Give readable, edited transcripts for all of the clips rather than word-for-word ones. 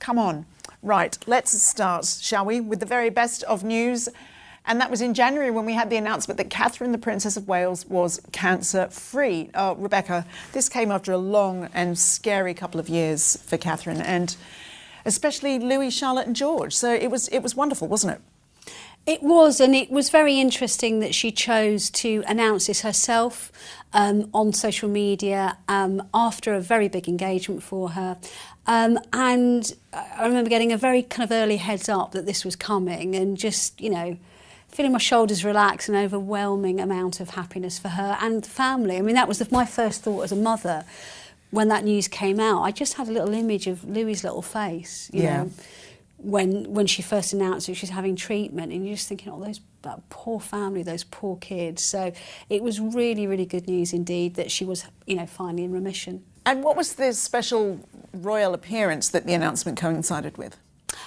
Come on. Right, let's start, shall we, with the very best of news. And that was in January when we had the announcement that Catherine, the Princess of Wales, was cancer-free. Rebecca, this came after a long and scary couple of years for Catherine, and especially Louis, Charlotte and George. So it was wonderful, wasn't it? It was, and it was very interesting that she chose to announce this herself on social media after a very big engagement for her. And I remember getting a very kind of early heads up that this was coming, and just, you know, feeling my shoulders relax, an overwhelming amount of happiness for her and the family. I mean, that was my first thought as a mother when that news came out. I just had a little image of Louis's little face, you know, when she first announced that she's having treatment, and you're just thinking, oh, that poor family, those poor kids. So it was really, really good news indeed that she was, you know, finally in remission. And what was the special royal appearance that the announcement coincided with?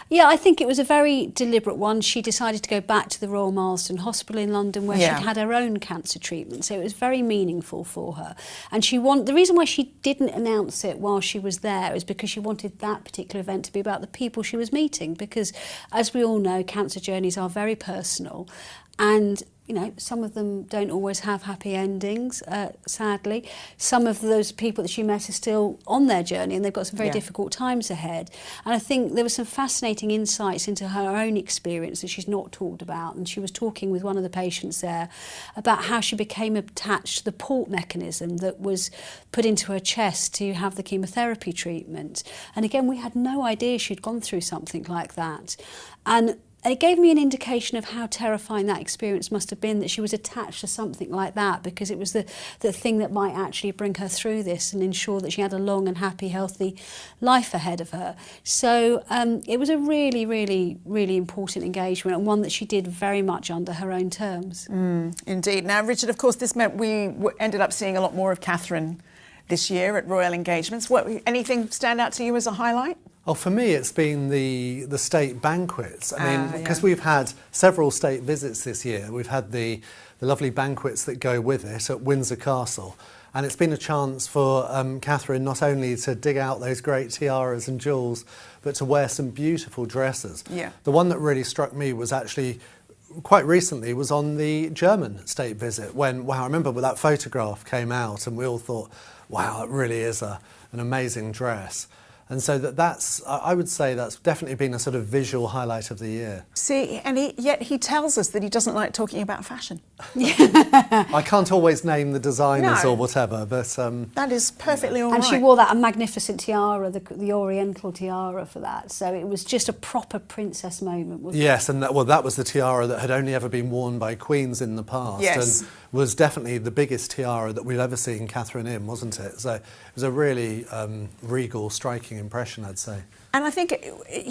Yeah, I think it was a very deliberate one. She decided to go back to the Royal Marsden Hospital in London where she'd had her own cancer treatment, so it was very meaningful for her. And the reason why she didn't announce it while she was there is because she wanted that particular event to be about the people she was meeting, because, as we all know, cancer journeys are very personal, and you know, some of them don't always have happy endings, sadly. Some of those people that she met are still on their journey, and they've got some very difficult times ahead. And I think there were some fascinating insights into her own experience that she's not talked about. And she was talking with one of the patients there about how she became attached to the port mechanism that was put into her chest to have the chemotherapy treatment. And again, we had no idea she'd gone through something like that. And it gave me an indication of how terrifying that experience must have been, that she was attached to something like that, because it was the thing that might actually bring her through this and ensure that she had a long and happy, healthy life ahead of her. So it was a really, really, really important engagement, and one that she did very much under her own terms. Indeed. Now, Richard, of course, this meant we ended up seeing a lot more of Catherine this year at royal engagements. Anything stand out to you as a highlight? Oh, for me, it's been the state banquets. I mean, because we've had several state visits this year. We've had the lovely banquets that go with it at Windsor Castle. And it's been a chance for Catherine not only to dig out those great tiaras and jewels, but to wear some beautiful dresses. Yeah. The one that really struck me was actually quite recently was on the German state visit when, wow, I remember when that photograph came out and we all thought, wow, it really is an amazing dress. And so I would say that's definitely been a sort of visual highlight of the year. See, and yet he tells us that he doesn't like talking about fashion. I can't always name the designers or whatever, but... that is perfectly all right. And she wore that magnificent tiara, the Oriental tiara for that, so it was just a proper princess moment, wasn't it? Yes, and that was the tiara that had only ever been worn by queens in the past. Yes. And was definitely the biggest tiara that we've ever seen Catherine in, wasn't it? So it was a really regal, striking impression, I'd say. And I think,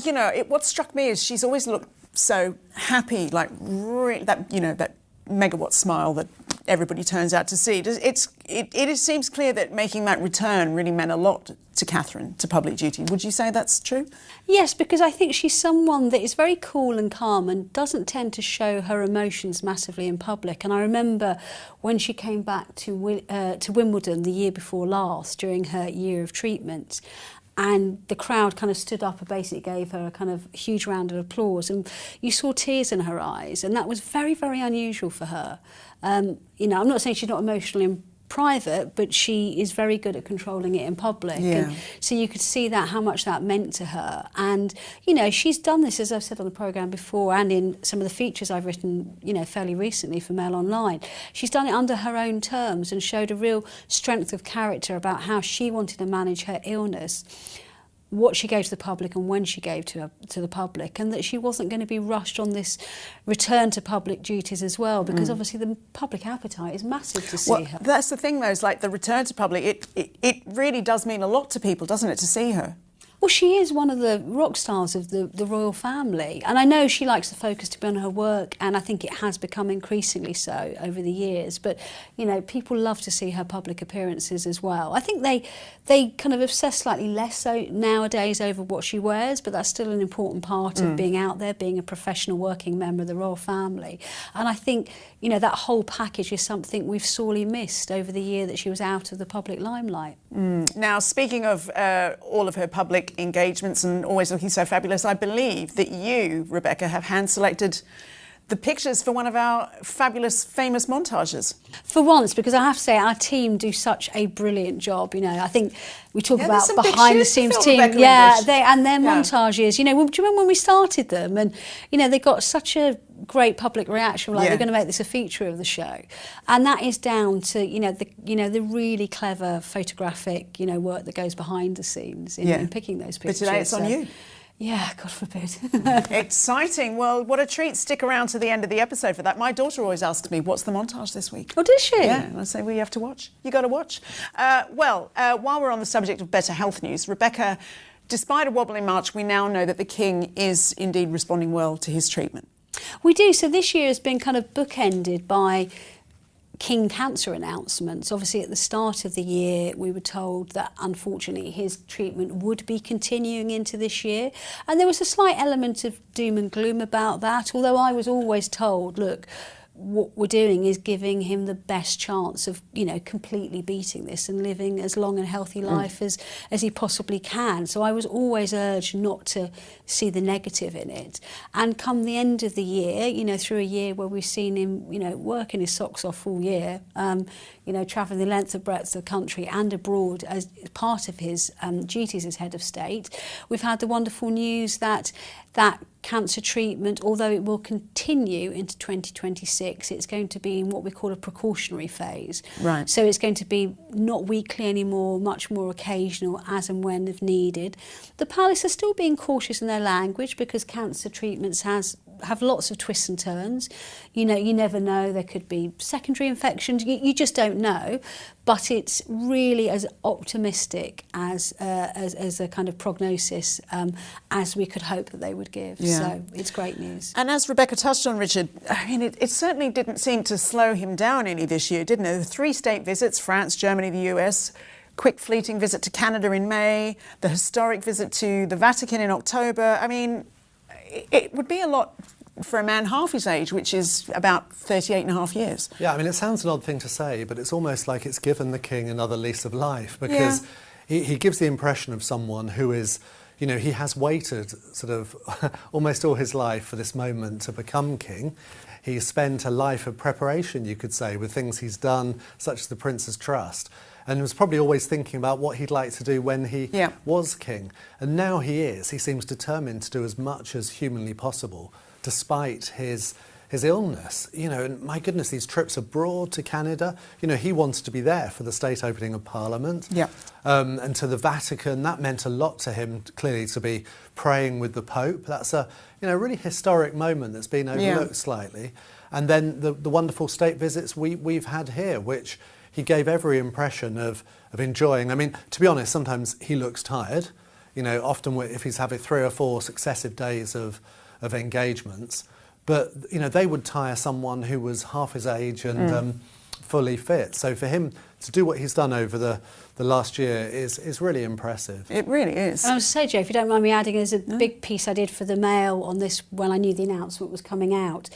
you know, what struck me is she's always looked so happy, like that megawatt smile that everybody turns out to see. It seems clear that making that return really meant a lot to Catherine, to public duty. Would you say that's true? Yes, because I think she's someone that is very cool and calm and doesn't tend to show her emotions massively in public. And I remember when she came back to Wimbledon the year before last, during her year of treatment, and the crowd kind of stood up and basically gave her a kind of huge round of applause, and you saw tears in her eyes, and that was very, very unusual for her. You know, I'm not saying she's not emotional in private, but she is very good at controlling it in public. Yeah. And so you could see that, how much that meant to her. And, you know, she's done this, as I've said on the programme before, and in some of the features I've written, you know, fairly recently for Mail Online. She's done it under her own terms and showed a real strength of character about how she wanted to manage her illness, what she gave to the public and when she gave to the public, and that she wasn't going to be rushed on this return to public duties as well, because obviously the public appetite is massive to see her. That's the thing, though, is like the return to public, it really does mean a lot to people, doesn't it, to see her? Well, she is one of the rock stars of the royal family, and I know she likes the focus to be on her work, and I think it has become increasingly so over the years. But, you know, people love to see her public appearances as well. I think they kind of obsess slightly less so nowadays over what she wears, but that's still an important part of being out there, being a professional working member of the royal family. And I think, you know, that whole package is something we've sorely missed over the year that she was out of the public limelight. Now, speaking of all of her public public engagements and always looking so fabulous. I believe that you, Rebecca, have hand-selected the pictures for one of our fabulous, famous montages. For once, because I have to say our team do such a brilliant job. You know, I think we talk about behind-the-scenes team, and their montages. You know, do you remember when we started them? And you know, they got such a great public reaction. Like, we're going to make this a feature of the show, and that is down to the really clever photographic work that goes behind the scenes in picking those pictures. But today it's on you. Yeah, God forbid. Exciting. Well, what a treat. Stick around to the end of the episode for that. My daughter always asks me, what's the montage this week? Oh, does she? Yeah, and I say, well, you have to watch. You got to watch. While we're on the subject of better health news, Rebecca, despite a wobble in March, we now know that the King is indeed responding well to his treatment. We do. So this year has been kind of bookended by King cancer announcements. Obviously at the start of the year we were told that unfortunately his treatment would be continuing into this year, and there was a slight element of doom and gloom about that, although I was always told, look, what we're doing is giving him the best chance of completely beating this and living as long and healthy life as he possibly can. So I was always urged not to see the negative in it. And come the end of the year, through a year where we've seen him working his socks off all year, travelling the length and breadth of the country and abroad as part of his duties as head of state, we've had the wonderful news that cancer treatment, although it will continue into 2026, it's going to be in what we call a precautionary phase. Right. So it's going to be not weekly anymore, much more occasional, as and when if needed. The palace are still being cautious in their language because cancer treatments have lots of twists and turns. You never know. There could be secondary infections. You just don't know. But it's really as optimistic as a kind of prognosis as we could hope that they would give. Yeah. So it's great news. And as Rebecca touched on, Richard, I mean, it certainly didn't seem to slow him down any this year, didn't it? The 3 state visits, France, Germany, the US, quick fleeting visit to Canada in May, the historic visit to the Vatican in October. I mean, it would be a lot for a man half his age, which is about 38 and a half years. Yeah, I mean, it sounds an odd thing to say, but it's almost like it's given the King another lease of life, because he gives the impression of someone who is, he has waited sort of almost all his life for this moment to become king. He's spent a life of preparation, you could say, with things he's done, such as the Prince's Trust, and was probably always thinking about what he'd like to do when he was king. And now he is. He seems determined to do as much as humanly possible, despite his illness. And my goodness, these trips abroad to Canada, he wanted to be there for the state opening of Parliament. Yeah. And to the Vatican, that meant a lot to him, clearly, to be praying with the Pope. That's a really historic moment that's been overlooked slightly. And then the wonderful state visits we've had here, which he gave every impression of enjoying. I mean, to be honest, sometimes he looks tired. Often if he's having 3 or 4 successive days of engagements, but they would tire someone who was half his age and fully fit. So for him to do what he's done over the last year is really impressive. It really is. And I was to say, Joe, if you don't mind me adding, there's a big piece I did for the Mail on this when I knew the announcement was coming out,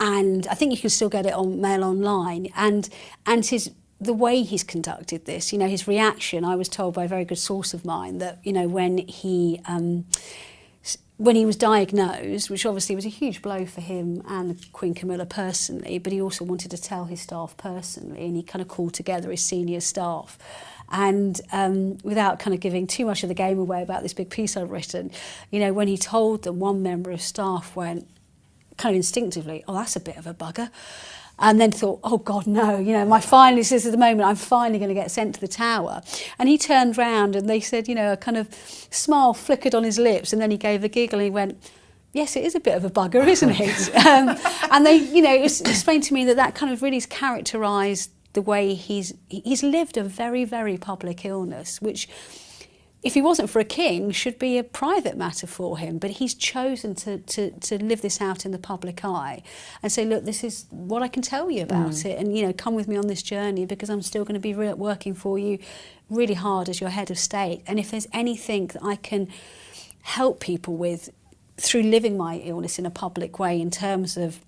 and I think you can still get it on Mail Online, and the way he's conducted this, his reaction. I was told by a very good source of mine that when he was diagnosed, which obviously was a huge blow for him and Queen Camilla personally, but he also wanted to tell his staff personally, and he kind of called together his senior staff. And without kind of giving too much of the game away about this big piece I've written, when he told them, one member of staff went kind of instinctively, oh, that's a bit of a bugger. And then thought, oh God, no, this is the moment I'm finally going to get sent to the Tower. And he turned round and they said, a kind of smile flickered on his lips, and then he gave a giggle and he went, yes, it is a bit of a bugger, isn't it? And they, it was explained to me that kind of really has characterised the way he's lived a very, very public illness, which, if he wasn't for a king, should be a private matter for him. But he's chosen to live this out in the public eye and say, look, this is what I can tell you about it. And, come with me on this journey, because I'm still going to be working for you really hard as your head of state. And if there's anything that I can help people with through living my illness in a public way, in terms of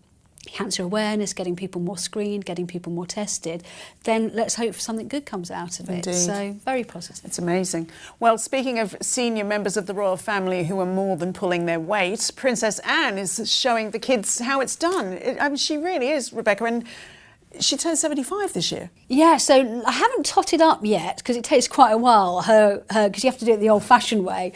cancer awareness, getting people more screened, getting people more tested, then let's hope something good comes out of it. Indeed. So very positive. It's amazing. Well, speaking of senior members of the royal family who are more than pulling their weight, Princess Anne is showing the kids how it's done. I mean, she really is, Rebecca, and she turned 75 this year. Yeah, so I haven't totted up yet because it takes quite a while, because you have to do it the old-fashioned way,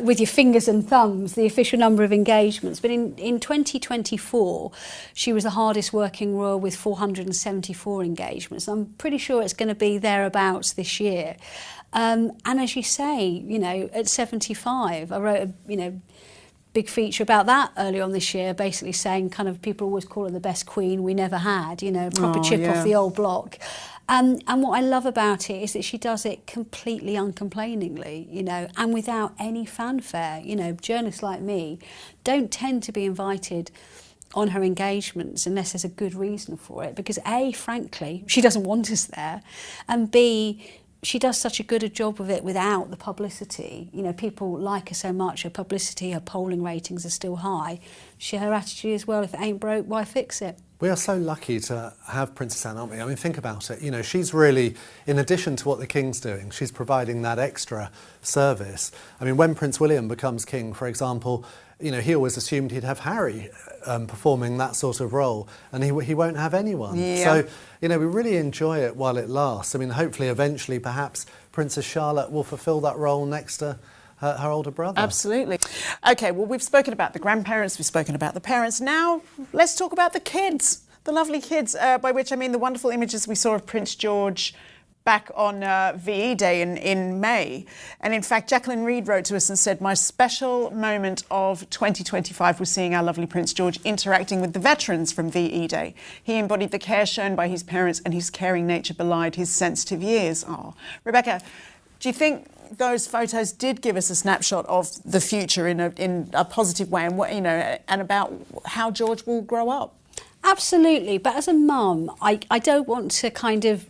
with your fingers and thumbs, the official number of engagements. But in 2024, she was the hardest working royal with 474 engagements. I'm pretty sure it's going to be thereabouts this year. And as you say, you know, at 75, I wrote a, big feature about that early on this year, basically saying kind of people always call her the best queen we never had, proper chip off the old block. And what I love about it is that she does it completely uncomplainingly, and without any fanfare. Journalists like me don't tend to be invited on her engagements unless there's a good reason for it, because A, frankly, she doesn't want us there, and B, she does such a good a job of it without the publicity. People like her so much, her publicity, her polling ratings are still high. Her attitude is, well, if it ain't broke, why fix it? We are so lucky to have Princess Anne, aren't we? I mean, think about it. She's really, in addition to what the King's doing, she's providing that extra service. I mean, when Prince William becomes king, for example, he always assumed he'd have Harry performing that sort of role, and he won't have anyone. Yeah. So, we really enjoy it while it lasts. I mean, hopefully, eventually, perhaps Princess Charlotte will fulfil that role next to her older brother. Absolutely. OK, well, we've spoken about the grandparents, we've spoken about the parents. Now, let's talk about the kids, the lovely kids, by which I mean the wonderful images we saw of Prince George back on VE Day in May. And in fact, Jacqueline Reid wrote to us and said, my special moment of 2025 was seeing our lovely Prince George interacting with the veterans from VE Day. He embodied the care shown by his parents, and his caring nature belied his sensitive years. Oh, Rebecca, do you think those photos did give us a snapshot of the future in a positive way, and and about how George will grow up? Absolutely. But as a mum, I don't want to kind of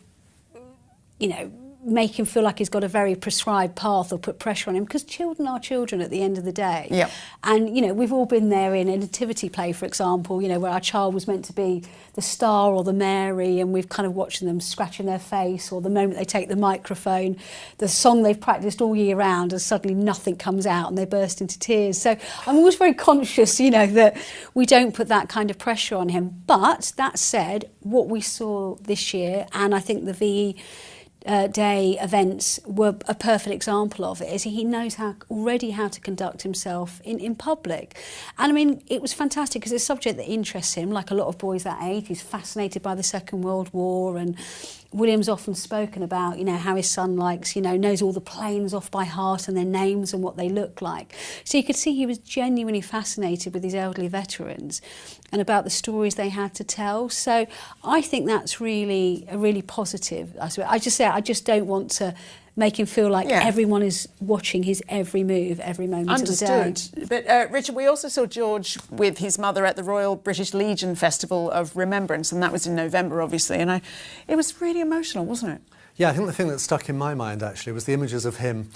make him feel like he's got a very prescribed path or put pressure on him, because children are children at the end of the day. Yep. And, we've all been there in a nativity play, for example, where our child was meant to be the star or the Mary, and we've kind of watching them scratching their face, or the moment they take the microphone, the song they've practiced all year round, and suddenly nothing comes out and they burst into tears. So I'm always very conscious, that we don't put that kind of pressure on him. But that said, what we saw this year, and I think the VE Day events were a perfect example of it, is he knows already how to conduct himself in public. And I mean, it was fantastic because it's a subject that interests him, like a lot of boys that age. He's fascinated by the Second World War, and William's often spoken about, how his son knows all the planes off by heart and their names and what they look like. So you could see he was genuinely fascinated with these elderly veterans and about the stories they had to tell. So I think that's really positive. I just don't want to make him feel like everyone is watching his every move, every moment of the day. Understood. But Richard, we also saw George with his mother at the Royal British Legion Festival of Remembrance, and that was in November, obviously, and it was really emotional, wasn't it? Yeah, I think the thing that stuck in my mind, actually, was the images of him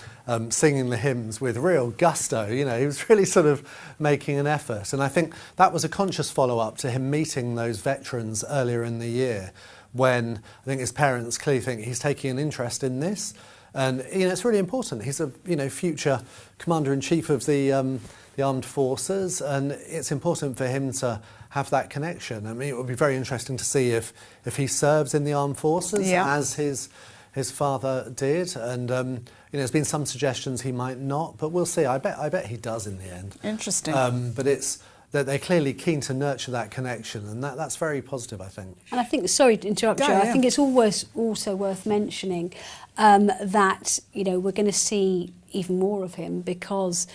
singing the hymns with real gusto. He was really sort of making an effort. And I think that was a conscious follow-up to him meeting those veterans earlier in the year, when I think his parents clearly think he's taking an interest in this. And, it's really important. He's a, future Commander-in-Chief of the Armed Forces, and it's important for him to have that connection. I mean, it would be very interesting to see if he serves in the Armed Forces as his father did. And, there's been some suggestions he might not, but we'll see. I bet he does in the end. Interesting. But it's that they're clearly keen to nurture that connection, and that's very positive, I think. And I think, sorry to interrupt you, I think it's always also worth mentioning that, we're going to see even more of him, because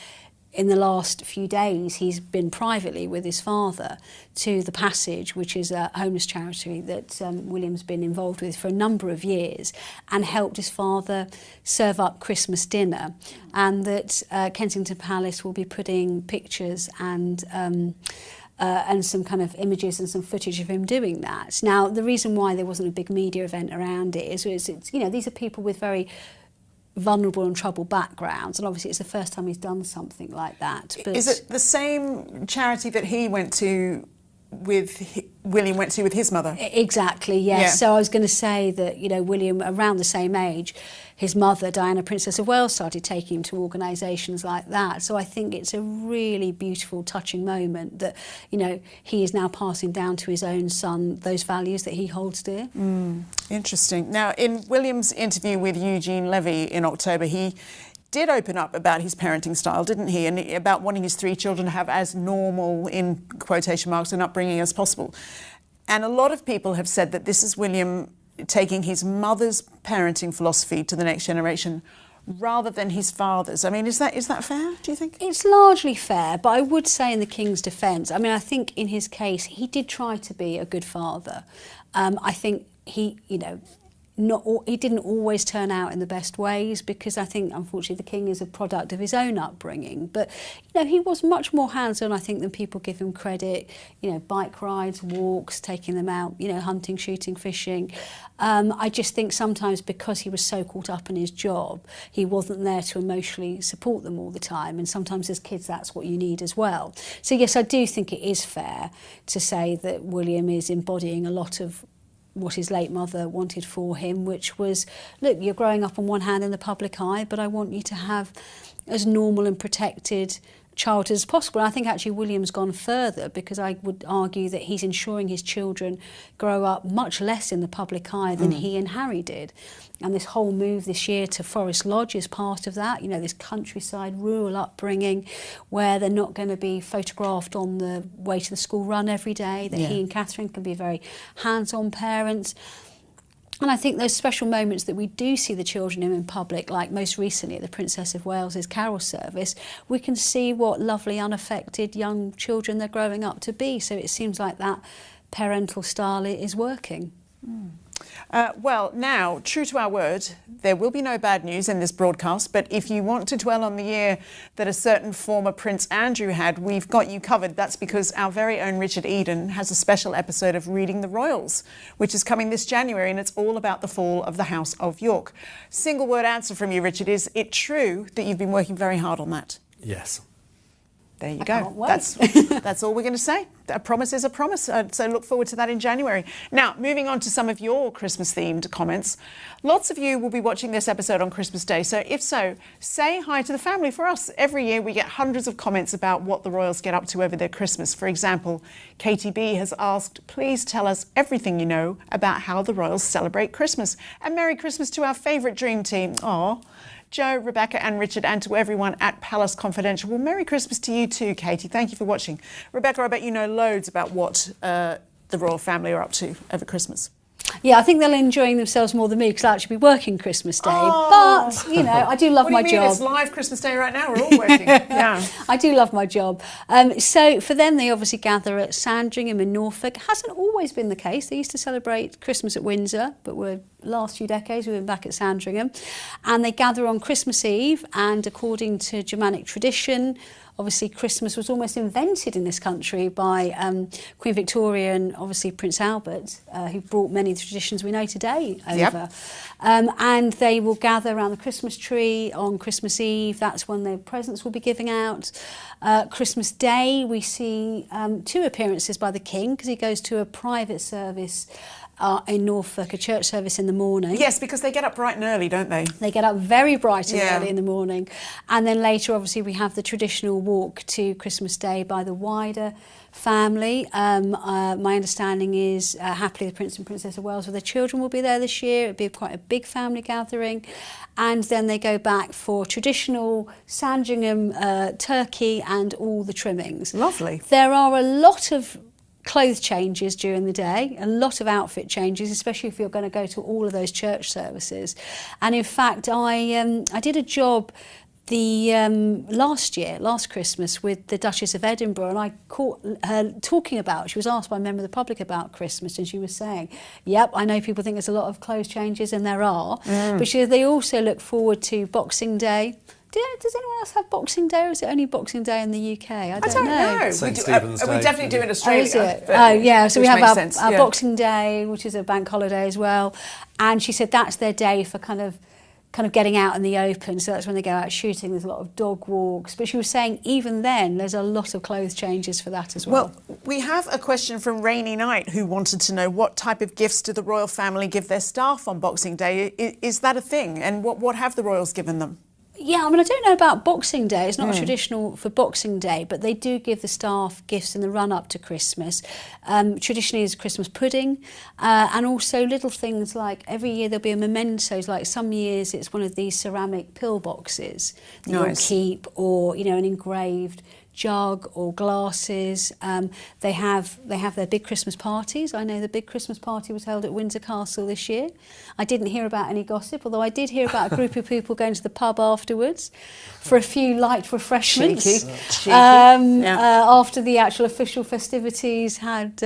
in the last few days he's been privately with his father to The Passage, which is a homeless charity that William's been involved with for a number of years, and helped his father serve up Christmas dinner, and that Kensington Palace will be putting pictures and some kind of images and some footage of him doing that. Now, the reason why there wasn't a big media event around it is it's these are people with very vulnerable and troubled backgrounds, and obviously it's the first time he's done something like that. But is it the same charity that he went to William went to with his mother. Exactly, yes. Yeah. So I was going to say that, you know, William, around the same age, his mother, Diana, Princess of Wales, started taking him to organisations like that. So I think it's a really beautiful, touching moment that, you know, he is now passing down to his own son those values that he holds dear. Interesting. Now, in William's interview with Eugene Levy in October, he did open up about his parenting style, didn't he? And about wanting his 3 children to have as normal, in quotation marks, an upbringing as possible. And a lot of people have said that this is William taking his mother's parenting philosophy to the next generation rather than his father's. I mean, is that fair, do you think? It's largely fair, but I would say in the King's defence, I mean, I think in his case, he did try to be a good father. I think he, you know, he didn't always turn out in the best ways, because I think, unfortunately, the King is a product of his own upbringing. But, you know, he was much more hands-on, I think, than people give him credit. You know, bike rides, walks, taking them out, you know, hunting, shooting, fishing. I just think sometimes because he was so caught up in his job, he wasn't there to emotionally support them all the time. And sometimes as kids, that's what you need as well. So, yes, I do think it is fair to say that William is embodying a lot of what his late mother wanted for him, which was, look, you're growing up on one hand in the public eye, but I want you to have as normal and protected childhood as possible. And I think actually William's gone further, because I would argue that he's ensuring his children grow up much less in the public eye than he and Harry did. And this whole move this year to Forest Lodge is part of that, you know, this countryside, rural upbringing where they're not going to be photographed on the way to the school run every day, that he and Catherine can be very hands-on parents. And I think those special moments that we do see the children in public, like most recently at the Princess of Wales's carol service, we can see what lovely, unaffected young children they're growing up to be. So it seems like that parental style is working. Well, now, true to our word, there will be no bad news in this broadcast, but if you want to dwell on the year that a certain former Prince Andrew had, we've got you covered. That's because our very own Richard Eden has a special episode of Reading the Royals, which is coming this January, and it's all about the fall of the House of York. Single word answer from you, Richard. Is it true that you've been working very hard on that? Yes. There you I go. can't wait. That's all we're going to say. A promise is a promise. So look forward to that in January. Now, moving on to some of your Christmas-themed comments. Lots of you will be watching this episode on Christmas Day. So if so, say hi to the family for us. Every year we get hundreds of comments about what the royals get up to over their Christmas. For example, Katie B has asked, please tell us everything you know about how the royals celebrate Christmas. And Merry Christmas to our favourite dream team. Aw. Joe, Rebecca and Richard, and to everyone at Palace Confidential. Well, Merry Christmas to you too, Katie. Thank you for watching. Rebecca, I bet you know loads about what the royal family are up to over Christmas. Yeah, I think they're enjoying themselves more than me, because I'll actually be working Christmas Day. Oh. But, you know, I do love my job. It's live Christmas Day right now. We're all working. Yeah. I do love my job. So for them, they obviously gather at Sandringham in Norfolk. It hasn't always been the case. They used to celebrate Christmas at Windsor, but last few decades we've been back at Sandringham. And they gather on Christmas Eve, and according to Germanic tradition, obviously Christmas was almost invented in this country by Queen Victoria and obviously Prince Albert, who brought many of the traditions we know today over. Yep. And they will gather around the Christmas tree on Christmas Eve. That's when their presents will be giving out. Christmas Day, we see 2 appearances by the King, because he goes to a private service in Norfolk, a church service in the morning. Yes, because they get up bright and early, don't they? They get up very bright and early in the morning. And then later, obviously, we have the traditional walk to Christmas Day by the wider family. My understanding is happily the Prince and Princess of Wales with their children will be there this year. It'll be quite a big family gathering. And then they go back for traditional Sandringham turkey and all the trimmings. Lovely. There are a lot of clothes changes during the day, a lot of outfit changes, especially if you're going to go to all of those church services. And in fact, I did a job last Christmas with the Duchess of Edinburgh, and I caught her talking about, she was asked by a member of the public about Christmas, and she was saying, yep, I know people think there's a lot of clothes changes, and there are, but she said they also look forward to Boxing Day. Does anyone else have Boxing Day, or is it only Boxing Day in the UK? I don't know. St. Stephen's Day. We definitely do in Australia. Oh, is it? Oh, yeah. So we have our yeah. Boxing Day, which is a bank holiday as well. And she said that's their day for kind of kind of getting out in the open, so that's when they go out shooting. There's a lot of dog walks, but she was saying even then there's a lot of clothes changes for that as well. Well, we have a question from Rainy Knight, who wanted to know what type of gifts do the royal family give their staff on Boxing Day? Is that a thing? And what have the royals given them? Yeah, I mean, I don't know about Boxing Day. It's not traditional for Boxing Day, but they do give the staff gifts in the run-up to Christmas. Traditionally, is Christmas pudding, and also little things like every year there'll be a mementos. Like some years, it's one of these ceramic pill boxes that you'll keep, or an engraved jug or glasses. They have their big Christmas parties. I know the big Christmas party was held at Windsor Castle this year. I didn't hear about any gossip, although I did hear about a group of people going to the pub afterwards for a few light refreshments. Cheeky. After the actual official festivities had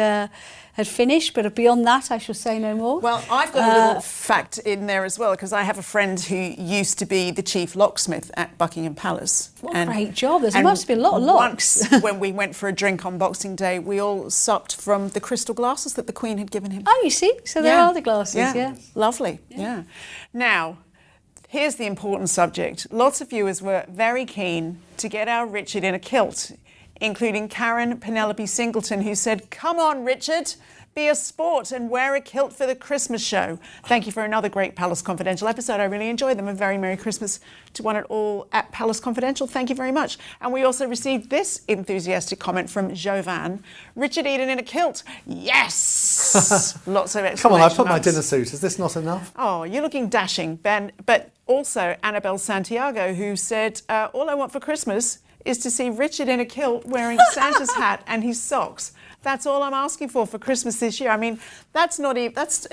finished, but beyond that I shall say no more. Well, I've got a little fact in there as well, because I have a friend who used to be the chief locksmith at Buckingham Palace. What a great job. There must be a lot of locks. Once, when we went for a drink on Boxing Day, we all supped from the crystal glasses that the Queen had given him. Oh, you see? So there are the glasses, yeah. Lovely, yeah. Now, here's the important subject. Lots of viewers were very keen to get our Richard in a kilt, including Karen Penelope Singleton, who said, "Come on, Richard, be a sport and wear a kilt for the Christmas show." Thank you for another great Palace Confidential episode. I really enjoyed them. A very Merry Christmas to one and all at Palace Confidential. Thank you very much. And we also received this enthusiastic comment from Jovan. "Richard Eden in a kilt. Yes!" Lots of exclamation Come on, I put my marks. dinner suit. Is this not enough? Oh, you're looking dashing, Ben. But also Annabelle Santiago, who said, "All I want for Christmas is to see Richard in a kilt wearing Santa's hat and his socks. That's all I'm asking for Christmas this year." I mean, that's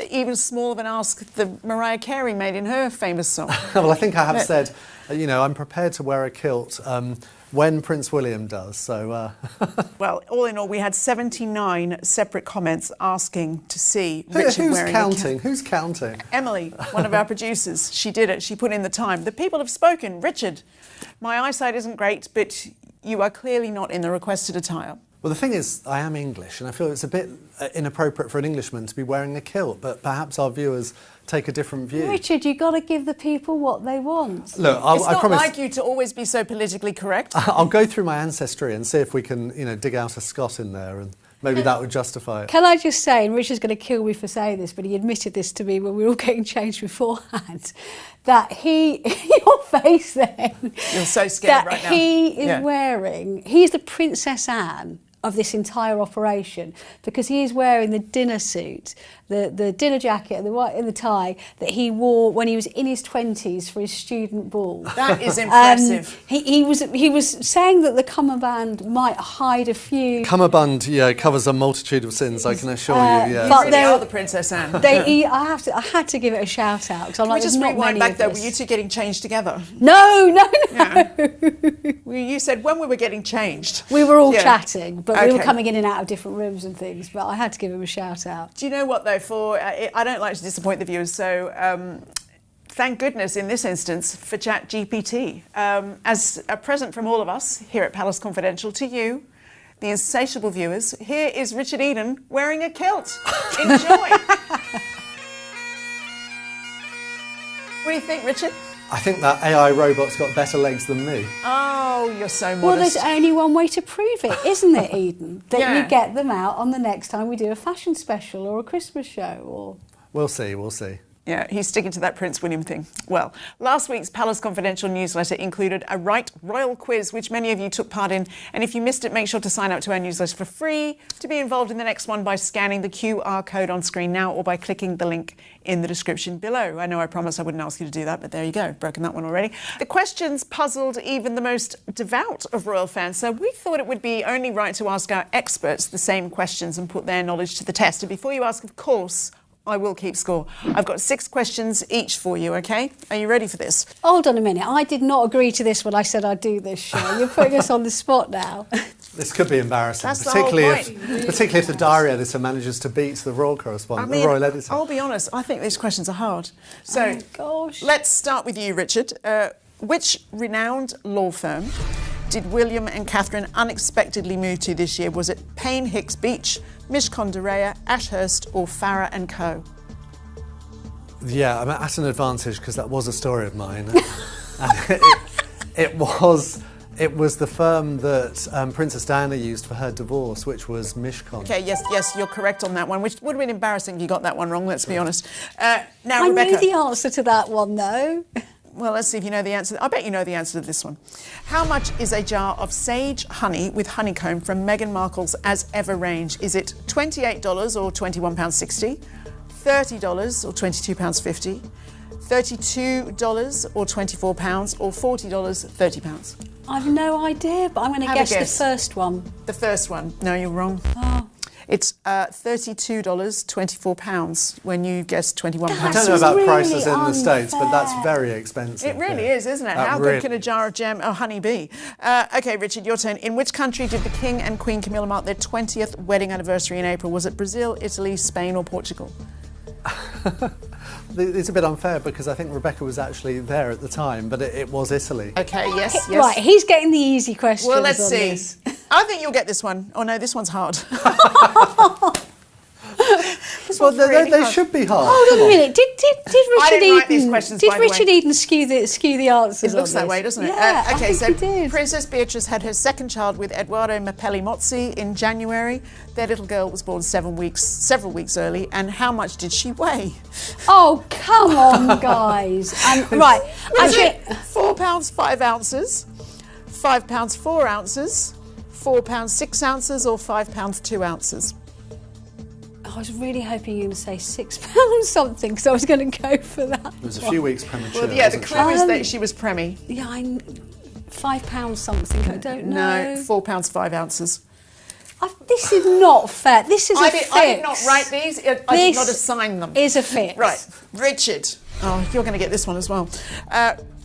even small of an ask that Mariah Carey made in her famous song. Well, I think I have said, I'm prepared to wear a kilt when Prince William does. So, Well, all in all, we had 79 separate comments asking to see Richard wearing a kilt. Who's counting? Emily, one of our producers, she did it. She put in the time. "The people have spoken. Richard, my eyesight isn't great, but you are clearly not in the requested attire." Well, the thing is, I am English, and I feel it's a bit inappropriate for an Englishman to be wearing a kilt, but perhaps our viewers take a different view. Richard, you've got to give the people what they want. Look, It's not like you to always be so politically correct. I'll go through my ancestry and see if we can, dig out a Scot in there, and maybe that would justify it. Can I just say, and Richard's going to kill me for saying this, but he admitted this to me when we were all getting changed beforehand, that your face then. You're so scared right now. That he is wearing, he's the Princess Anne of this entire operation, because he is wearing the dinner suit, the dinner jacket and the tie that he wore when he was in his 20s for his student ball. That is impressive. He was saying that the cummerbund might hide a few. Cummerbund, covers a multitude of sins, I can assure you. Yeah. But they are the Princess Anne. I had to give it a shout out, because I'm like, just rewind back though. Were you two getting changed together? No. Yeah. You said when we were getting changed. We were all chatting, but we were coming in and out of different rooms and things. But I had to give him a shout out. Do you know what though? I don't like to disappoint the viewers, so thank goodness in this instance for ChatGPT. As a present from all of us here at Palace Confidential to you, the insatiable viewers, here is Richard Eden wearing a kilt. Enjoy. What do you think, Richard? I think that AI robot's got better legs than me. Oh, you're so modest. Well, there's only one way to prove it, isn't it, Eden? That you get them out on the next time we do a fashion special or a Christmas show, or... We'll see. Yeah, he's sticking to that Prince William thing. Well, last week's Palace Confidential newsletter included a Right Royal quiz, which many of you took part in. And if you missed it, make sure to sign up to our newsletter for free to be involved in the next one by scanning the QR code on screen now or by clicking the link in the description below. I know I promised I wouldn't ask you to do that, but there you go, broken that one already. The questions puzzled even the most devout of royal fans, so we thought it would be only right to ask our experts the same questions and put their knowledge to the test. And before you ask, of course, I will keep score. I've got 6 questions each for you, OK? Are you ready for this? Hold on a minute. I did not agree to this when I said I'd do this show. You're putting us on the spot now. This could be embarrassing, That's particularly the whole point. particularly if the diary editor manages to beat the royal correspondent, the royal editor. I'll be honest, I think these questions are hard. So, gosh. Let's start with you, Richard. Which renowned law firm did William and Catherine unexpectedly move to this year? Was it Payne Hicks Beach, Mishcon de Reya, Ashurst or Farrer and Co? Yeah, I'm at an advantage because that was a story of mine. And it was the firm that Princess Diana used for her divorce, which was Mishcon. Okay, yes, you're correct on that one, which would have been embarrassing if you got that one wrong, let's be honest. Now, I Rebecca. knew the answer to that one, though. Well, let's see if you know the answer. I bet you know the answer to this one. How much is a jar of sage honey with honeycomb from Meghan Markle's As Ever range? Is it $28 or £21.60, $30 or £22.50, $32 or £24, or $40, £30? I've no idea, but I'm going to guess the first one. The first one. No, you're wrong. Oh. It's $32, £24 when you guess £21. I don't know about really prices in the unfair. States, but that's very expensive. It really is, isn't it? That How really- good can a jar of honey be? OK, Richard, your turn. In which country did the King and Queen Camilla mark their 20th wedding anniversary in April? Was it Brazil, Italy, Spain or Portugal? It's a bit unfair because I think Rebecca was actually there at the time, but it was Italy. OK, yes. Right, he's getting the easy questions. Well, let's on see. this. I think you'll get this one. Oh, no, this one's hard. Well, they hard. should be hard. Hold on Come a minute. Did I Richard didn't write these Eden? questions, Did by the way. Richard Eden skew the answers? It looks on that this? way, doesn't it? Yeah, I OK, think so he did. Princess Beatrice had her second child with Edoardo Mapelli Mozzi in January. Their little girl was born several weeks early. And how much did she weigh? Oh, come on, guys. Right, Was actually, it £4 5 ounces, £5 4 ounces, £4 6 ounces, or £5 2 ounces? I was really hoping you were going to say £6 something, because I was going to go for that. It was a few weeks premature. Well, yeah, the wasn't clue it? is that she was preemie. Yeah, £5 something. I don't know. No, £4 5 ounces. This is not fair. This is a fix. I did not write these. I did not assign them. Is a fix. Right, Richard. Oh, you're going to get this one as well.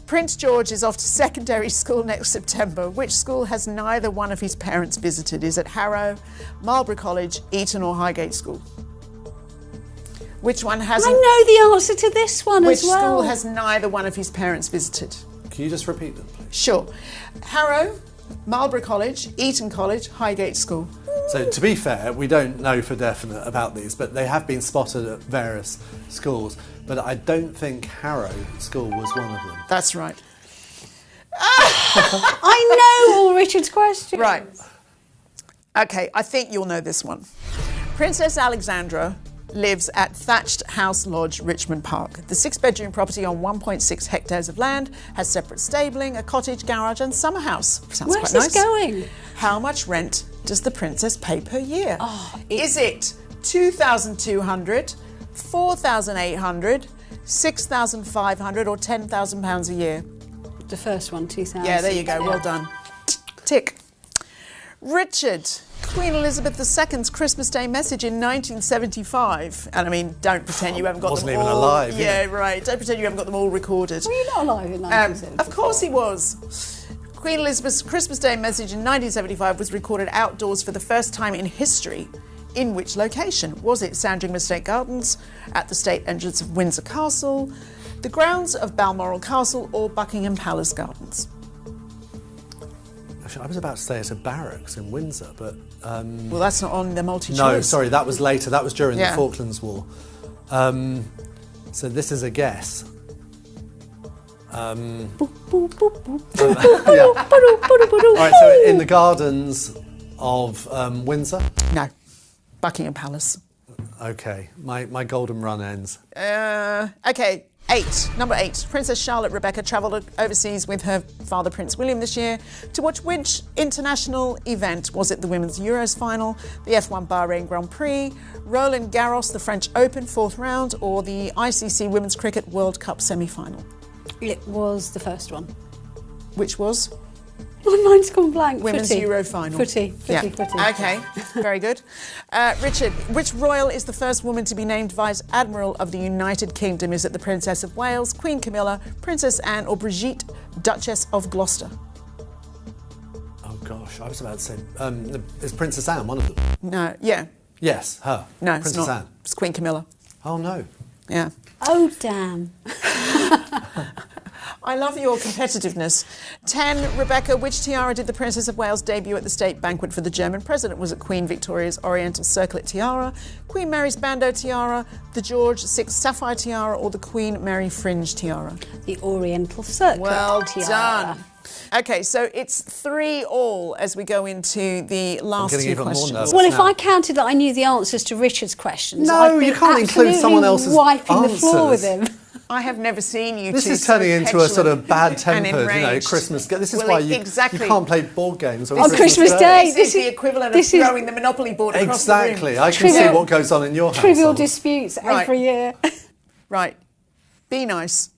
Prince George is off to secondary school next September. Which school has neither one of his parents visited? Is it Harrow, Marlborough College, Eton or Highgate School? Which one hasn't? I know the answer to this one Which as well. school has neither one of his parents visited? Can you just repeat them, please? Sure. Harrow, Marlborough College, Eton College, Highgate School. So, to be fair, we don't know for definite about these, but they have been spotted at various schools. But I don't think Harrow School was one of them. That's right. I know all Richard's questions. Right. OK, I think you'll know this one. Princess Alexandra lives at Thatched House Lodge, Richmond Park. The 6-bedroom property on 1.6 hectares of land has separate stabling, a cottage, garage and summer house. Sounds Where's quite this nice. going? How much rent does the princess pay per year? Oh, Is it £2,200, £4,800, £6,500 or £10,000 a year? The first one, 2000. Yeah, there you go. Well done. Tick. Richard, Queen Elizabeth II's Christmas Day message in 1975. And I mean, don't pretend you haven't got Wasn't them even all. alive, Yeah, right. Don't pretend you haven't got them all recorded. Were you not alive in 1975? Of course he was. Queen Elizabeth's Christmas Day message in 1975 was recorded outdoors for the first time in history. In which location? Was it Sandringham Estate Gardens, at the state entrance of Windsor Castle, the grounds of Balmoral Castle or Buckingham Palace Gardens? Actually, I was about to say it's a barracks in Windsor, but... Well, that's not on the multi-choice. No, sorry, that was later. That was during Yeah. the Falklands War. So this is a guess. Yeah. All right, so in the gardens of Windsor? No. Buckingham Palace. Okay, my golden run ends. OK, 8. Number 8. Princess Charlotte Rebecca travelled overseas with her father Prince William this year to watch which international event? Was it the Women's Euros final, the F1 Bahrain Grand Prix, Roland Garros, the French Open 4th round, or the ICC Women's Cricket World Cup semi-final? It was the first one. Which was? My mind's gone blank. Women's Footy. Euro final. Footy. Yeah. Footy. OK, very good. Richard, which royal is the first woman to be named Vice Admiral of the United Kingdom? Is it the Princess of Wales, Queen Camilla, Princess Anne or Brigitte, Duchess of Gloucester? Oh gosh, I was about to say, is Princess Anne one of them? No, yeah. Yes, her. No, Princess it's not. Anne. It's Queen Camilla. Oh no. Yeah. Oh, damn. I love your competitiveness. 10, Rebecca, which tiara did the Princess of Wales debut at the state banquet for the German president? Was it Queen Victoria's Oriental Circlet tiara, Queen Mary's Bandeau tiara, the George VI Sapphire tiara, or the Queen Mary Fringe tiara? The Oriental Circlet tiara. Done. Okay, so it's 3-all as we go into the last two questions. Well, if I counted that I knew the answers to Richard's questions, no, you can't include someone else's wiping answers. the floor with him. I have never seen you. This is turning into a sort of bad-tempered, Christmas. This is why you can't play board games on Christmas Day. This is the equivalent of throwing the Monopoly board across the room. Exactly. I can see what goes on in your house. Trivial disputes every year. Right. Be nice.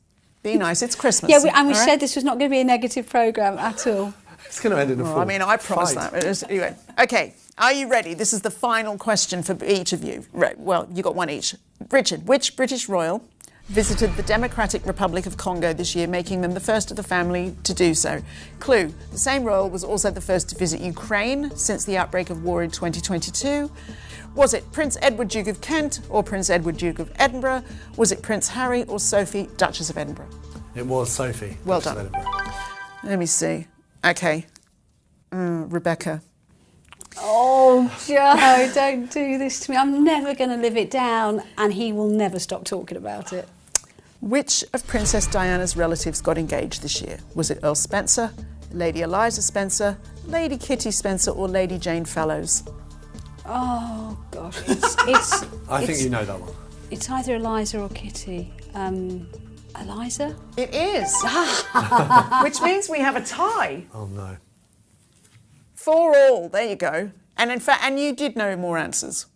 Be nice. It's Christmas. Yeah, we said this was not going to be a negative programme at all. It's going to end in a fight. I mean, I promised that. Anyway, okay. Are you ready? This is the final question for each of you. Right. Well, you got one each. Richard, which British royal visited the Democratic Republic of Congo this year, making them the first of the family to do so? Clue, the same royal was also the first to visit Ukraine since the outbreak of war in 2022. Was it Prince Edward, Duke of Kent, or Prince Edward, Duke of Edinburgh? Was it Prince Harry or Sophie, Duchess of Edinburgh? It was Sophie. Well done. Let me see. Okay. Rebecca. Oh, Joe, don't do this to me. I'm never going to live it down, and he will never stop talking about it. Which of Princess Diana's relatives got engaged this year? Was it Earl Spencer, Lady Eliza Spencer, Lady Kitty Spencer, or Lady Jane Fallows? Oh, gosh. I think you know that one. It's either Eliza or Kitty. Eliza? It is. Which means we have a tie. Oh, no. 4-all. There you go. And in fact, and you did know more answers.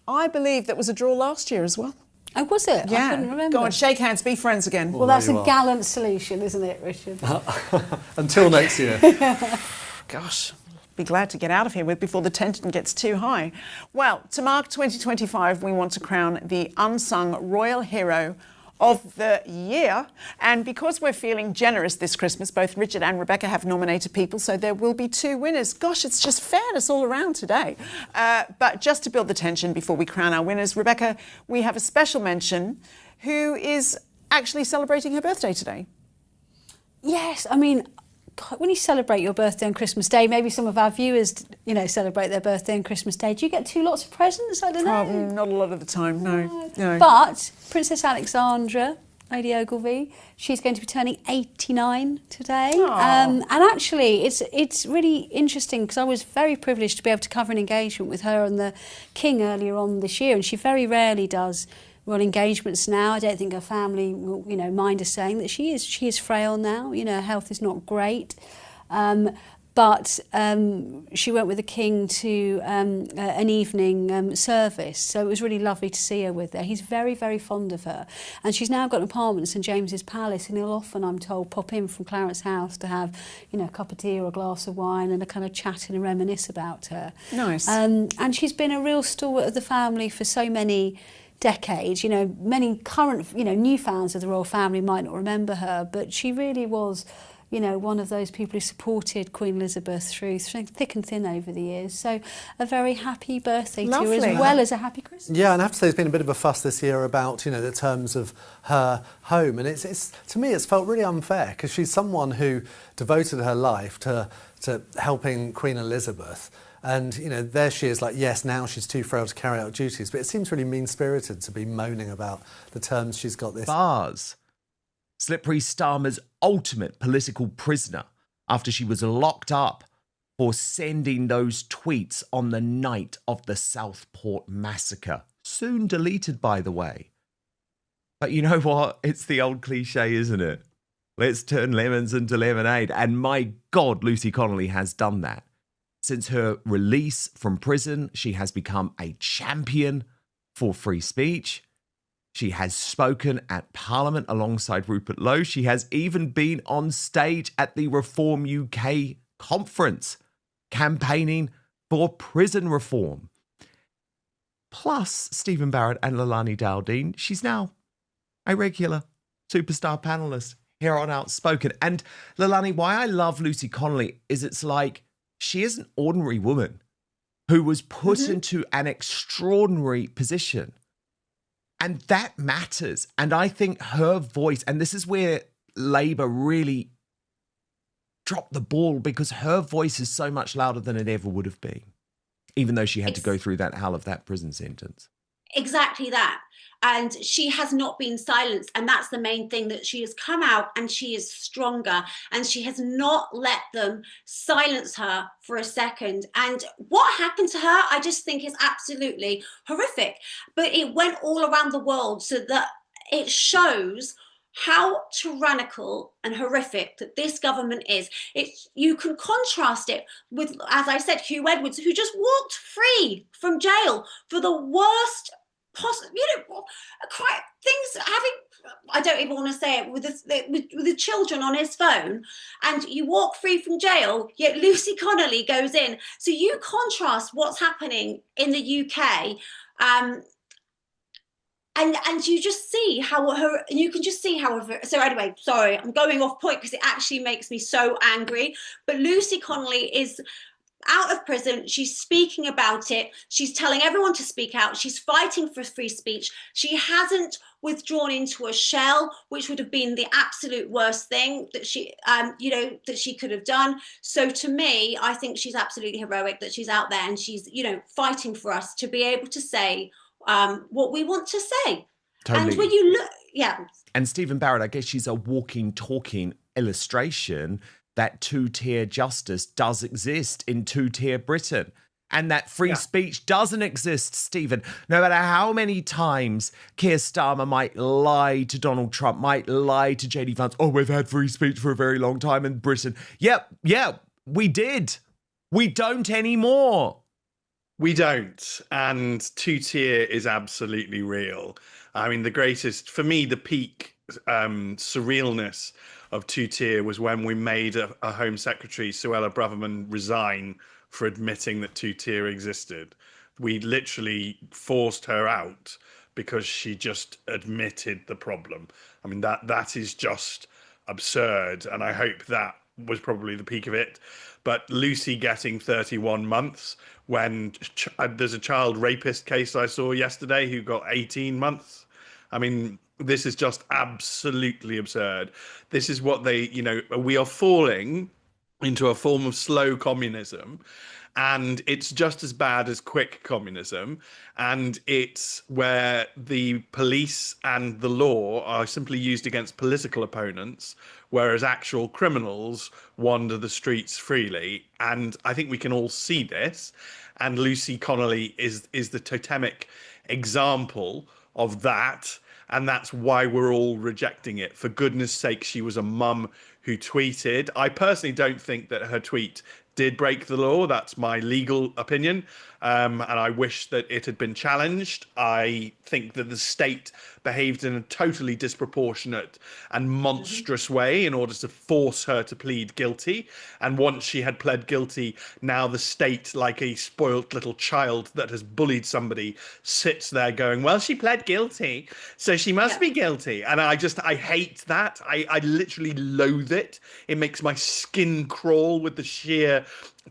I believe that was a draw last year as well. Oh, was it? Yeah. I couldn't remember. Go on, shake hands, be friends again. Well, that's a gallant solution, isn't it, Richard? Until next year. Gosh. Be glad to get out of here before the tension gets too high. Well, to mark 2025, we want to crown the unsung royal hero of the year. And because we're feeling generous this Christmas, both Richard and Rebecca have nominated people, so there will be 2 winners. Gosh, it's just fairness all around today. But just to build the tension before we crown our winners, Rebecca, we have a special mention who is actually celebrating her birthday today. Yes, I mean, when you celebrate your birthday on Christmas Day, maybe some of our viewers, celebrate their birthday on Christmas Day. Do you get 2 lots of presents? I don't know. Not a lot of the time, no. But Princess Alexandra, Lady Ogilvy, she's going to be turning 89 today. And actually, it's really interesting because I was very privileged to be able to cover an engagement with her and the King earlier on this year, and she very rarely does royal engagements now. I don't think her family will, mind us saying that she is frail now. Her health is not great. But she went with the King to an evening service, so it was really lovely to see her with her. He's very, very fond of her. And she's now got an apartment at St James's Palace, and he'll often, I'm told, pop in from Clarence's house to have, a cup of tea or a glass of wine and a kind of chat and a reminisce about her. Nice. And she's been a real stalwart of the family for so many decades. Many current, new fans of the royal family might not remember her, but she really was, one of those people who supported Queen Elizabeth through thick and thin over the years. So a very happy birthday to her, as well as a happy Christmas. Yeah, and I have to say there's been a bit of a fuss this year about, the terms of her home. And it's to me, it's felt really unfair because she's someone who devoted her life to helping Queen Elizabeth. And, there she is, yes, now she's too frail to carry out duties. But it seems really mean-spirited to be moaning about the terms she's got this. Bars. Slippery Starmer's ultimate political prisoner after she was locked up for sending those tweets on the night of the Southport massacre. Soon deleted, by the way. But you know what? It's the old cliche, isn't it? Let's turn lemons into lemonade. And my God, Lucy Connolly has done that. Since her release from prison, she has become a champion for free speech. She has spoken at Parliament alongside Rupert Lowe. She has even been on stage at the Reform UK conference, campaigning for prison reform. Plus, Stephen Barrett and Leilani Dowdeen, she's now a regular superstar panellist here on Outspoken. And Leilani, why I love Lucy Connolly is it's like she is an ordinary woman who was put into an extraordinary position. And that matters. And I think her voice, and this is where Labour really dropped the ball because her voice is so much louder than it ever would have been, even though she had to go through that hell of that prison sentence. Exactly that. And she has not been silenced. And that's the main thing, that she has come out and she is stronger, and she has not let them silence her for a second. And what happened to her, I just think is absolutely horrific. But it went all around the world, so that it shows how tyrannical and horrific that this government is. You can contrast it with, as I said, Hugh Edwards, who just walked free from jail for the worst possible, quite things, I don't even want to say it, with the children on his phone, and you walk free from jail, yet Lucy Connolly goes in. So you contrast what's happening in the UK, and you just see how so anyway, sorry, I'm going off point because it actually makes me so angry. But Lucy Connolly is out of prison. She's speaking about it. She's telling everyone to speak out. She's fighting for free speech. She hasn't withdrawn into a shell, which would have been the absolute worst thing that she, that she could have done. So to me, I think she's absolutely heroic that she's out there and she's, fighting for us to be able to say what we want to say. Totally. And when you look, yeah. And Stephen Barrett, I guess she's a walking, talking illustration that two-tier justice does exist in two-tier Britain, and that free speech doesn't exist, Stephen. No matter how many times Keir Starmer might lie to Donald Trump, might lie to JD Vance, oh, we've had free speech for a very long time in Britain. Yeah, we did. We don't anymore. We don't. And two-tier is absolutely real. I mean, the greatest, for me, the peak surrealness of two-tier was when we made a Home Secretary, Suella Braverman, resign for admitting that two-tier existed. We literally forced her out because she just admitted the problem. I mean, that is just absurd. And I hope that was probably the peak of it. But Lucy getting 31 months when there's a child rapist case I saw yesterday who got 18 months. I mean, this is just absolutely absurd. This is what we are falling into a form of slow communism, and it's just as bad as quick communism. And it's where the police and the law are simply used against political opponents, whereas actual criminals wander the streets freely. And I think we can all see this. And Lucy Connolly is the totemic example of that. And that's why we're all rejecting it. For goodness sake, she was a mum who tweeted. I personally don't think that her tweet did break the law. That's my legal opinion. And I wish that it had been challenged. I think that the state behaved in a totally disproportionate and monstrous way in order to force her to plead guilty. And once she had pled guilty, now the state, like a spoilt little child that has bullied somebody, sits there going, well, she pled guilty, so she must be guilty. And I hate that. I literally loathe it. It makes my skin crawl with the sheer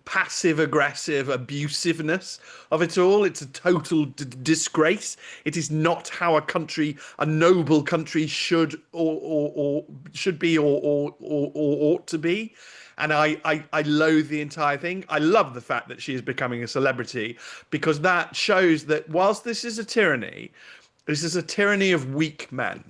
passive-aggressive abusiveness of it all. It's a total disgrace. It is not how a noble country should or should be or ought to be. And I loathe the entire thing. I love the fact that she is becoming a celebrity, because that shows that whilst this is a tyranny, this is a tyranny of weak men.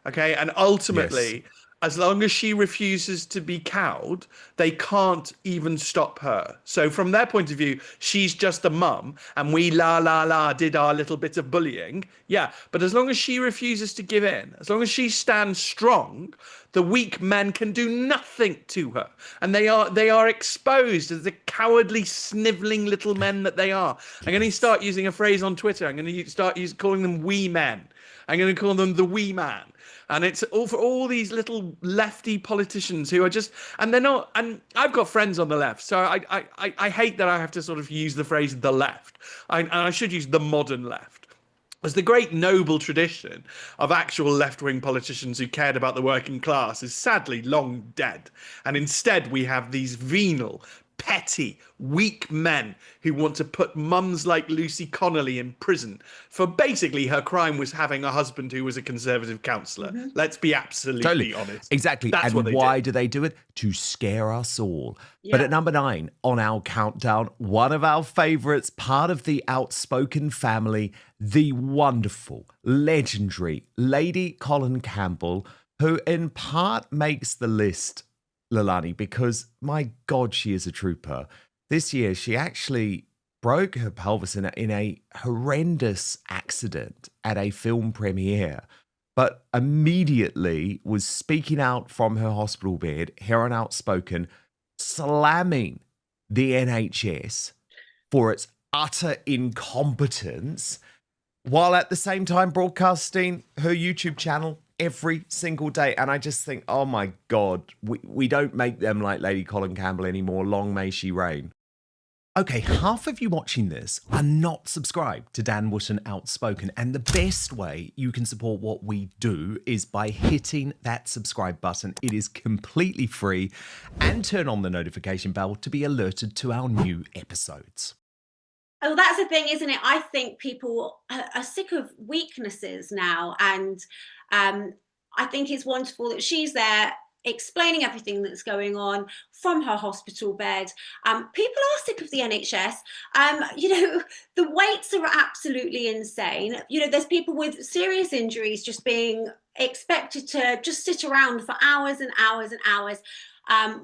Okay, and ultimately, as long as she refuses to be cowed, they can't even stop her. So from their point of view, she's just a mum, and we did our little bit of bullying. Yeah, but as long as she refuses to give in, as long as she stands strong, the weak men can do nothing to her. And they are exposed as the cowardly, snivelling little men that they are. I'm going to start using a phrase on Twitter. I'm going to start calling them wee men. I'm going to call them the wee man. And it's all for all these little lefty politicians who are just, and they're not, and I've got friends on the left, so I hate that I have to sort of use the phrase the left. And I should use the modern left. As the great noble tradition of actual left-wing politicians who cared about the working class is sadly long dead. And instead we have these venal, petty, weak men who want to put mums like Lucy Connolly in prison for basically her crime was having a husband who was a Conservative councillor. Let's be absolutely honest. Exactly. That's and what they why did. do they do it? To scare us all. Yeah. But at number 9 on our countdown, one of our favourites, part of the outspoken family, the wonderful, legendary Lady Colin Campbell, who in part makes the list, Leilani, because my God, she is a trooper. This year, she actually broke her pelvis in a horrendous accident at a film premiere, but immediately was speaking out from her hospital bed, here on Outspoken, slamming the NHS for its utter incompetence, while at the same time broadcasting her YouTube channel every single day. And I just think, oh my God, we don't make them like Lady Colin Campbell anymore. Long may she reign. Okay, half of you watching this are not subscribed to Dan Wootton Outspoken, and the best way you can support what we do is by hitting that subscribe button. It is completely free, and turn on the notification bell to be alerted to our new episodes. Oh, that's the thing, isn't it? I think people are sick of weaknesses now, and I think it's wonderful that she's there explaining everything that's going on from her hospital bed. People are sick of the NHS. The waits are absolutely insane. There's people with serious injuries just being expected to just sit around for hours and hours and hours.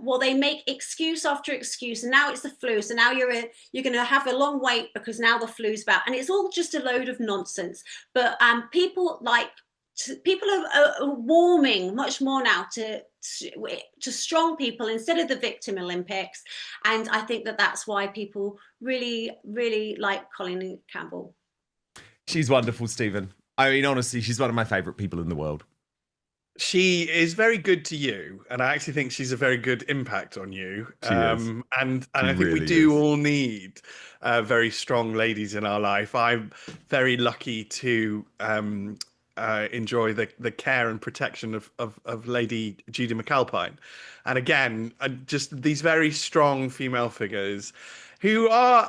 Well, they make excuse after excuse, and now it's the flu, so now you're going to have a long wait because now the flu's back, and it's all just a load of nonsense. But people are warming much more now to strong people instead of the victim Olympics, and I think that's why people really, really like Colin Campbell. She's wonderful, Stephen. I mean, honestly, she's one of my favourite people in the world. She is very good to you, and I actually think she's a very good impact on you. She is. And She I think really we do is. all need very strong ladies in our life. I'm very lucky to enjoy the care and protection of Lady Judy McAlpine, and again, just these very strong female figures who are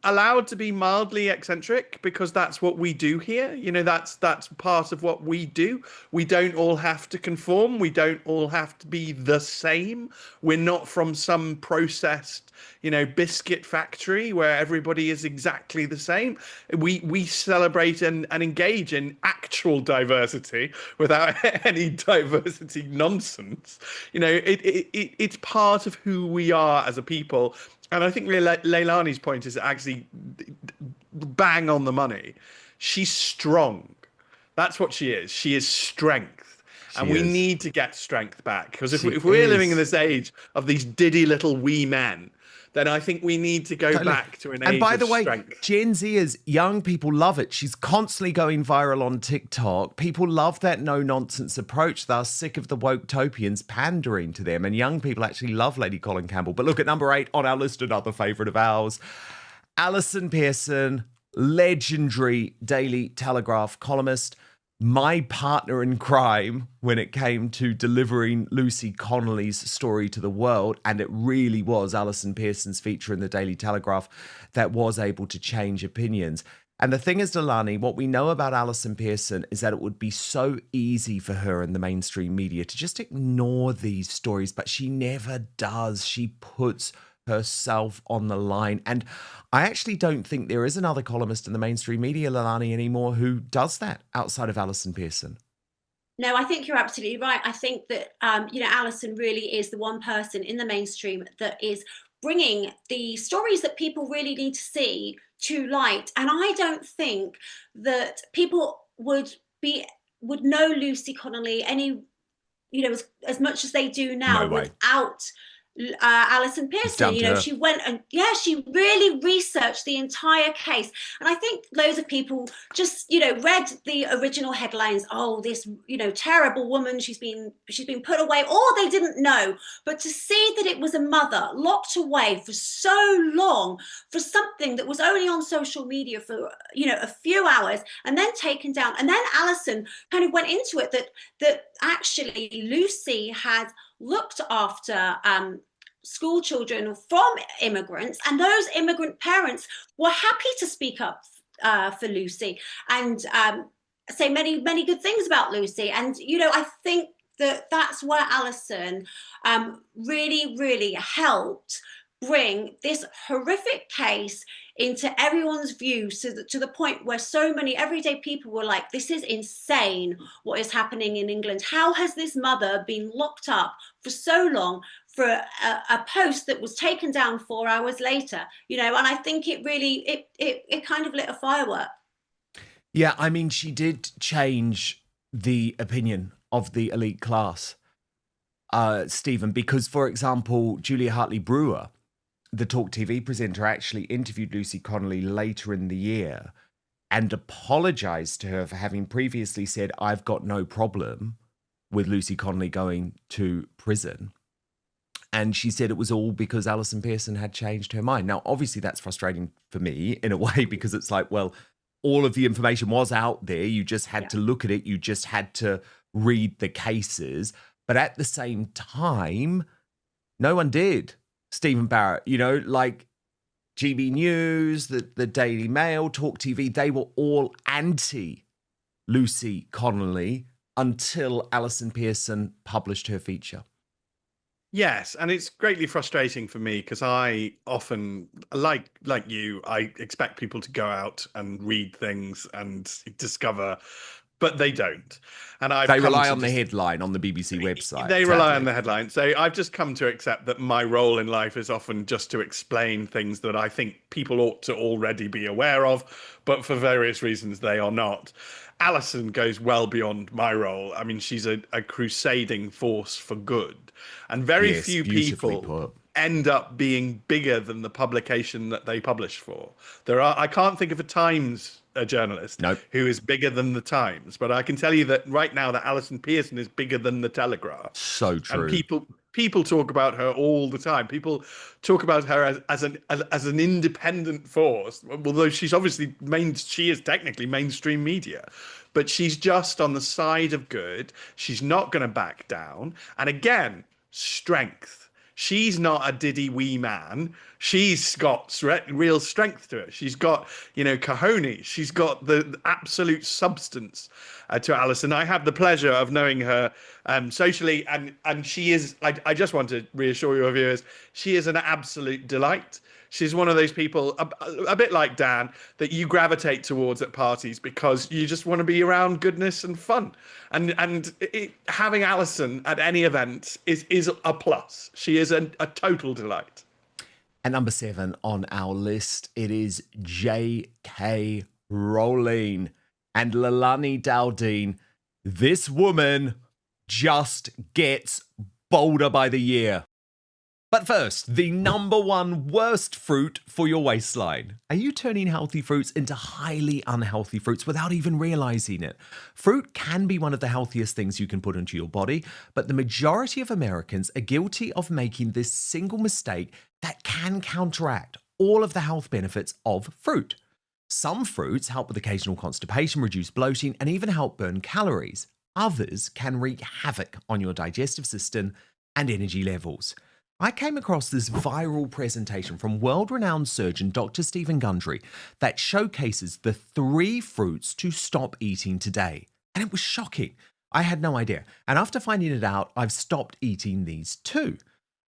allowed to be mildly eccentric, because that's what we do here. That's part of what we do. We don't all have to conform. We don't all have to be the same. We're not from some processed, biscuit factory where everybody is exactly the same. We celebrate and engage in actual diversity without any diversity nonsense. It's part of who we are as a people. And I think Leilani's point is actually bang on the money. She's strong. That's what she is. She is strength. And we need to get strength back. Because if we're living in this age of these diddy little wee men, then I think we need to go back to an age of strength. And by the way, Gen Zers, young people love it. She's constantly going viral on TikTok. People love that no-nonsense approach. They're sick of the woke-topians pandering to them. And young people actually love Lady Colin Campbell. But look, at number 8 on our list, another favourite of ours, Alison Pearson, legendary Daily Telegraph columnist, my partner in crime when it came to delivering Lucy Connolly's story to the world. And it really was Alison Pearson's feature in the Daily Telegraph that was able to change opinions. And the thing is, Leilani, what we know about Alison Pearson is that it would be so easy for her in the mainstream media to just ignore these stories, but she never does. She puts herself on the line. And I actually don't think there is another columnist in the mainstream media, Leilani, anymore who does that outside of Alison Pearson. No, I think you're absolutely right. I think that, Alison really is the one person in the mainstream that is bringing the stories that people really need to see to light. And I don't think that people would know Lucy Connolly as much as they do now without Alison Pearson. She went and she really researched the entire case, and I think loads of people just read the original headlines. Oh, this terrible woman, she's been put away, or they didn't know. But to see that it was a mother locked away for so long for something that was only on social media for a few hours and then taken down, and then Alison kind of went into it that actually Lucy had looked after school children from immigrants, and those immigrant parents were happy to speak up for Lucy and say many, many good things about Lucy. And, you know, I think that's where Alison really, really helped bring this horrific case into everyone's view, so that to the point where so many everyday people were like, this is insane what is happening in England. How has this mother been locked up for so long for a post that was taken down 4 hours later? You know, and I think it really, it kind of lit a firework. Yeah, I mean, she did change the opinion of the elite class, Stephen, because, for example, Julia Hartley-Brewer, the Talk TV presenter, actually interviewed Lucy Connolly later in the year and apologized to her for having previously said, I've got no problem with Lucy Connolly going to prison. And she said it was all because Alison Pearson had changed her mind. Now, obviously, that's frustrating for me in a way, because it's like, well, all of the information was out there. You just had to look at it. You just had to read the cases. But at the same time, no one did. Stephen Barrett, you know, like GB News, the Daily Mail, Talk TV, they were all anti Lucy Connolly until Alison Pearson published her feature. Yes, and it's greatly frustrating for me because I often, like you, I expect people to go out and read things and discover, but they don't. And they rely on the headline on the BBC website. They rely on the headline. So I've just come to accept that my role in life is often just to explain things that I think people ought to already be aware of, but for various reasons they are not. Alison goes well beyond my role. I mean, she's a crusading force for good. And very few people end up being bigger than the publication that they publish for. I can't think of a Times journalist who is bigger than the Times, but I can tell you that right now that Alison Pearson is bigger than the Telegraph. So true. And people talk about her all the time. People talk about her as an independent force, although she's obviously she is technically mainstream media, but she's just on the side of good. She's not going to back down. And again, strength. She's not a diddy wee man. She's got real strength to her. She's got, cojones. She's got the absolute substance to Alison. I have the pleasure of knowing her socially, and she is, I just want to reassure your viewers, she is an absolute delight. She's one of those people, a bit like Dan, that you gravitate towards at parties because you just want to be around goodness and fun. And having Alison at any event is a plus. She is a total delight. And number 7 on our list, it is J.K. Rowling and Leilani Dowdeen. This woman just gets bolder by the year. But first, the number 1 worst fruit for your waistline. Are you turning healthy fruits into highly unhealthy fruits without even realizing it? Fruit can be one of the healthiest things you can put into your body, but the majority of Americans are guilty of making this single mistake that can counteract all of the health benefits of fruit. Some fruits help with occasional constipation, reduce bloating, and even help burn calories. Others can wreak havoc on your digestive system and energy levels. I came across this viral presentation from world-renowned surgeon Dr. Stephen Gundry that showcases the 3 fruits to stop eating today. And it was shocking. I had no idea. And after finding it out, I've stopped eating these too.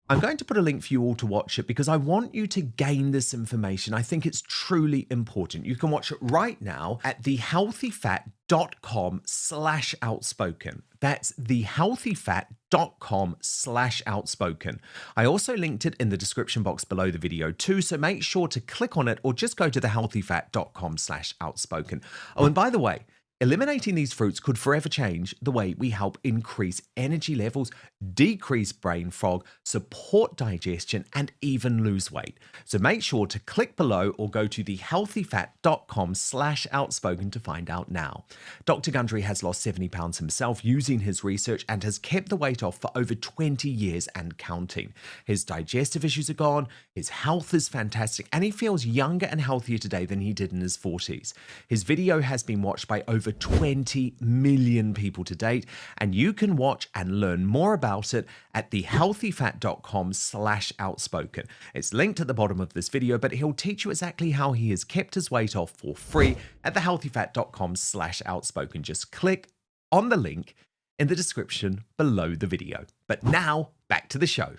I'm going to put a link for you all to watch it because I want you to gain this information. I think it's truly important. You can watch it right now at thehealthyfat.com/outspoken. That's thehealthyfat.com/outspoken. I also linked it in the description box below the video too, so make sure to click on it or just go to thehealthyfat.com/outspoken. Oh, and by the way, eliminating these fruits could forever change the way we help increase energy levels, decrease brain fog, support digestion, and even lose weight. So make sure to click below or go to thehealthyfat.com/outspoken to find out now. Dr. Gundry has lost 70 pounds himself using his research and has kept the weight off for over 20 years and counting. His digestive issues are gone, his health is fantastic, and he feels younger and healthier today than he did in his 40s. His video has been watched by over over 20 million people to date, and you can watch and learn more about it at thehealthyfat.com/outspoken. It's linked at the bottom of this video, but he'll teach you exactly how he has kept his weight off for free at thehealthyfat.com/outspoken. Just click on the link in the description below the video. But now, back to the show.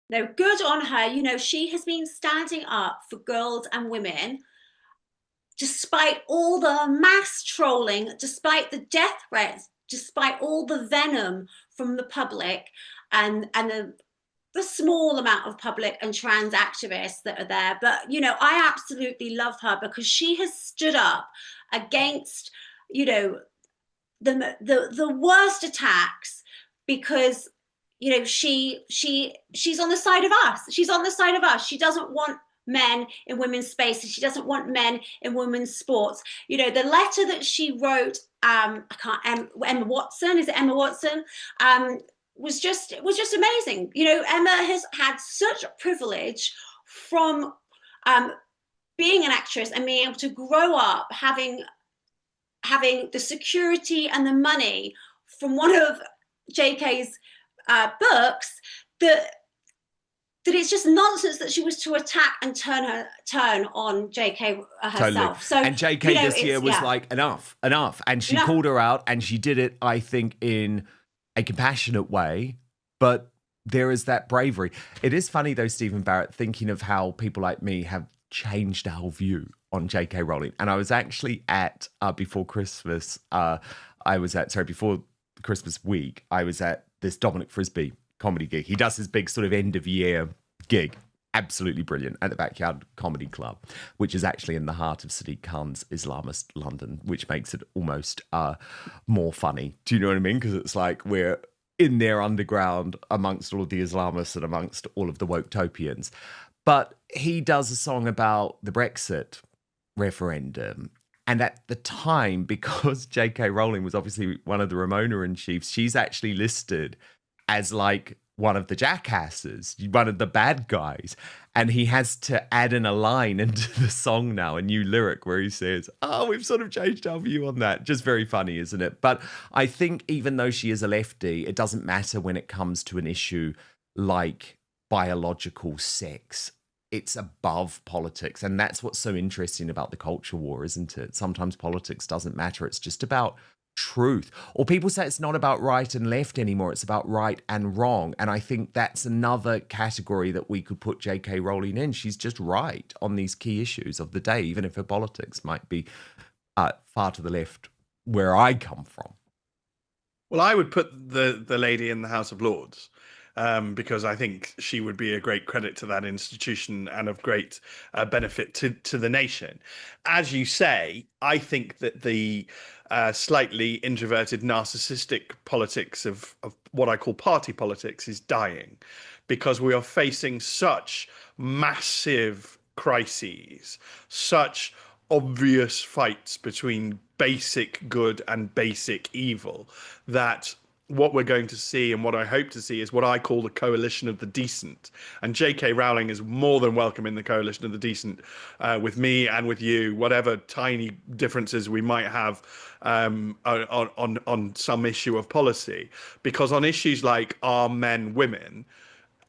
No, good on her. You know, she has been standing up for girls and women despite all the mass trolling, despite the death threats, despite all the venom from the public and the small amount of public and trans activists that are there. But, you know, I absolutely love her because she has stood up against, you know, the worst attacks, because, you know, she's on the side of us. She's on the side of us. She doesn't want men in women's spaces. She doesn't want men in women's sports. You know, the letter that she wrote, Emma Watson, is it Emma Watson? Was just amazing. You know, Emma has had such a privilege from being an actress and being able to grow up having the security and the money from one of JK's books, that it's just nonsense that she was to attack and turn on JK herself. Totally. So, and JK, you know, this year was like, enough. And she called her out, and she did it, I think, in a compassionate way, but there is that bravery. It is funny though, Stephen Barrett, thinking of how people like me have changed our view on JK Rowling. And I was actually at, before Christmas week, I was at this Dominic Frisby comedy gig. He does his big sort of end of year gig. Absolutely brilliant, at the Backyard Comedy Club, which is actually in the heart of Sadiq Khan's Islamist London, which makes it almost more funny. Do you know what I mean? Because it's like we're in there underground amongst all of the Islamists and amongst all of the woke-topians. But he does a song about the Brexit referendum. And at the time, because J.K. Rowling was obviously one of the Ramona-in-chiefs, she's actually listed as like one of the jackasses, one of the bad guys. And he has to add in a line into the song now, a new lyric where he says, oh, we've sort of changed our view on that. Just very funny, isn't it? But I think even though she is a lefty, it doesn't matter when it comes to an issue like biological sex. It's above politics. And that's what's so interesting about the culture war, isn't it? Sometimes politics doesn't matter. It's just about truth. Or people say it's not about right and left anymore. It's about right and wrong. And I think that's another category that we could put J.K. Rowling in. She's just right on these key issues of the day, even if her politics might be far to the left where I come from. Well, I would put the lady in the House of Lords. Because I think she would be a great credit to that institution and of great benefit to the nation. As you say, I think that the slightly introverted, narcissistic politics of what I call party politics is dying, because we are facing such massive crises, such obvious fights between basic good and basic evil, that what we're going to see, and what I hope to see, is what I call the coalition of the decent. And J.K. Rowling is more than welcome in the coalition of the decent, with me and with you, whatever tiny differences we might have on some issue of policy. Because on issues like are men women,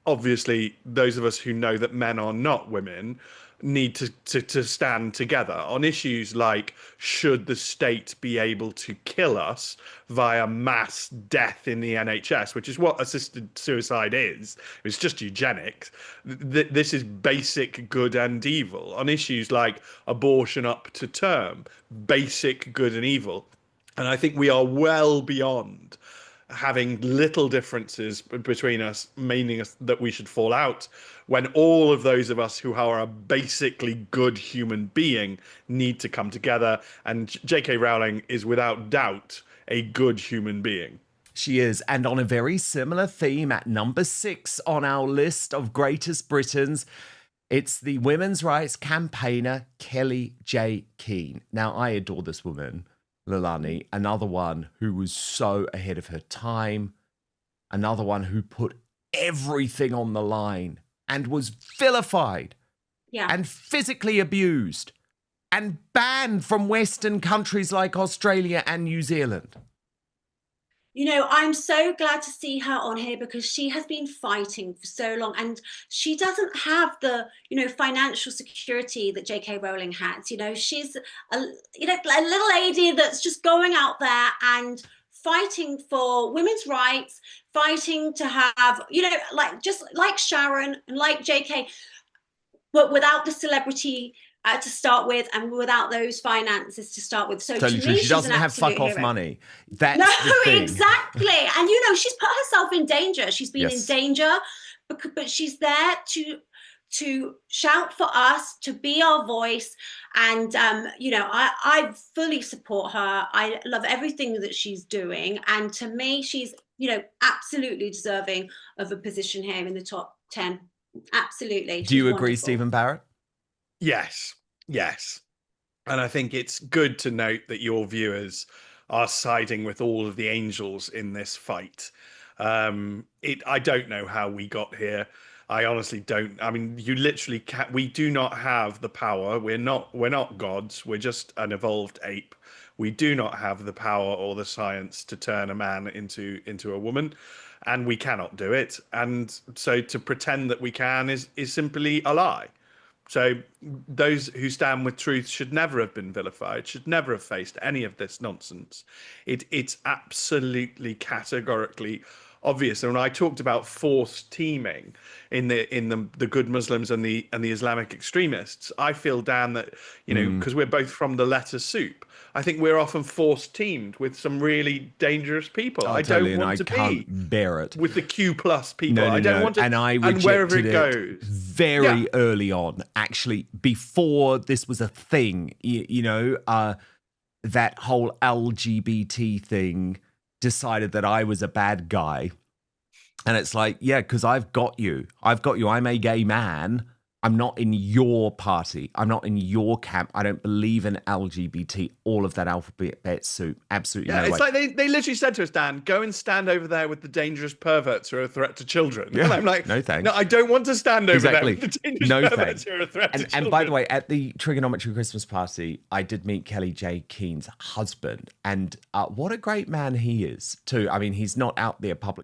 obviously those of us who know that men are not women need to stand together. On issues like should the state be able to kill us via mass death in the NHS, which is what assisted suicide is. It's just eugenics. This is basic good and evil. On issues like abortion up to term, basic good and evil. And I think we are well beyond having little differences between us, meaning that we should fall out, when all of those of us who are a basically good human being need to come together. And J.K. Rowling is without doubt a good human being. She is. And on a very similar theme, at number 6 on our list of greatest Britons, it's the women's rights campaigner, Kelly J. Keane. Now, I adore this woman, Lilani, another one who was so ahead of her time, another one who put everything on the line and was vilified and physically abused and banned from Western countries like Australia and New Zealand. You know, I'm so glad to see her on here because she has been fighting for so long, and she doesn't have the, financial security that J.K. Rowling has. You know, she's a little lady that's just going out there and fighting for women's rights, fighting to have, just like Sharon and like J.K., but without the celebrity to start with, and without those finances to start with. So totally to true. me, She doesn't have fuck off hero. money. That's no, the thing. Exactly. And she's put herself in danger. She's been in danger, but she's there to shout for us, to be our voice. And I fully support her. I love everything that she's doing. And to me, she's absolutely deserving of a position here in the top 10. Absolutely. Do you agree, Stephen Barrett? Yes. And I think it's good to note that your viewers are siding with all of the angels in this fight. I don't know how we got here. I honestly don't. I mean, you literally can't. We do not have the power. We're not gods. We're just an evolved ape. We do not have the power or the science to turn a man into a woman, and we cannot do it. And so to pretend that we can is simply a lie. So those who stand with truth should never have been vilified, should never have faced any of this nonsense. It's absolutely categorically obvious. And when I talked about forced teaming in the good Muslims and the Islamic extremists, I feel, Dan, that because we're both from the letter soup, I think we're often forced teamed with some really dangerous people. I don't want to can't bear it with the Q plus people. No, I don't want to, and I and wherever rejected it goes very early on. Actually, before this was a thing, that whole LGBT thing decided that I was a bad guy. And it's like, yeah, because I've got you. I'm a gay man. I'm not in your party. I'm not in your camp. I don't believe in LGBT, all of that alphabet soup. Absolutely no way. It's like they literally said to us, Dan, go and stand over there with the dangerous perverts who are a threat to children. Yeah, and I'm like, no thanks. No, I don't want to stand over there with the dangerous perverts who are a threat to children. And by the way, at the Trigonometry Christmas party, I did meet Kelly J. Keen's husband. And what a great man he is, too. I mean, he's not out there publicly